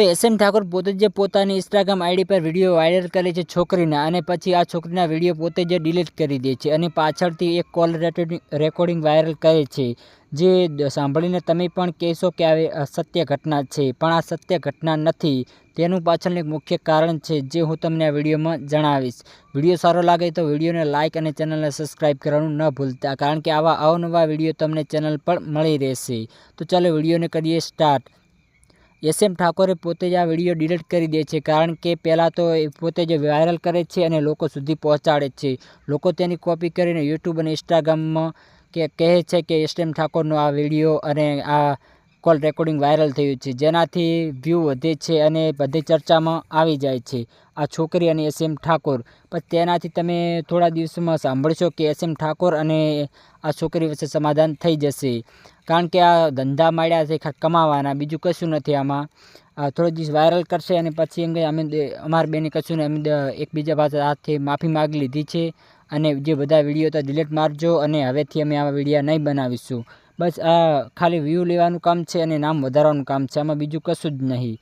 તો એસએમ ઠાકોર પોતે જે પોતાની ઇન્સ્ટાગ્રામ આઈડી પર વિડીયો વાયરલ કરે છે છોકરીના, અને પછી આ છોકરીના વિડીયો પોતે જે ડિલીટ કરી દે છે અને પાછળથી એક કોલ રેકોર્ડિંગ વાયરલ કરે છે, જે સાંભળીને તમે પણ કહેશો કે આ સત્ય ઘટના છે, પણ આ સત્ય ઘટના નથી. તેનું પાછળનું એક મુખ્ય કારણ છે, જે હું તમને આ વિડીયોમાં જણાવીશ. વિડીયો સારો લાગે તો વિડીયોને લાઇક અને ચેનલને સબસ્ક્રાઈબ કરવાનું ન ભૂલતા, કારણ કે આવા અવનવા વિડીયો તમને ચેનલ પર મળી રહેશે. તો ચાલો વિડીયોને કરીએ સ્ટાર્ટ. એસએમ ઠાકોરે પોતે જ આ વિડીયો ડિલીટ કરી દે છે, કારણ કે પહેલાં તો એ પોતે જે વાયરલ કરે છે અને લોકો સુધી પહોંચાડે છે. લોકો તેની કોપી કરીને યુટ્યુબ અને ઇન્સ્ટાગ્રામમાં કહે છે કે એસએમ ઠાકોરનો આ વિડીયો અને આ કોલ રેકોર્ડિંગ વાયરલ થયું છે, જેનાથી વ્યૂ વધે છે અને બધી ચર્ચામાં આવી જાય છે આ છોકરી અને એસએમ ઠાકોર. પણ તેનાથી તમે થોડા દિવસોમાં સાંભળશો કે એસએમ ઠાકોર અને આ છોકરી વચ્ચે સમાધાન થઈ જશે, કારણ કે આ ધંધા માંડ્યા છે કમાવાના, બીજું કશું નથી આમાં. થોડો દિવસ વાયરલ કરશે અને પછી એમ કે અમે અમારા બેને કશું ને અમે એકબીજા પાસે હાથથી માફી માગી લીધી છે, અને જે બધા વિડીયો હતા ડિલીટ મારજો, અને હવેથી અમે આવા વિડીયો નહીં બનાવીશું. બસ આ ખાલી વ્યૂ લેવાનું કામ છે અને નામ વધારવાનું કામ છે, આમાં બીજું કશું જ નહીં.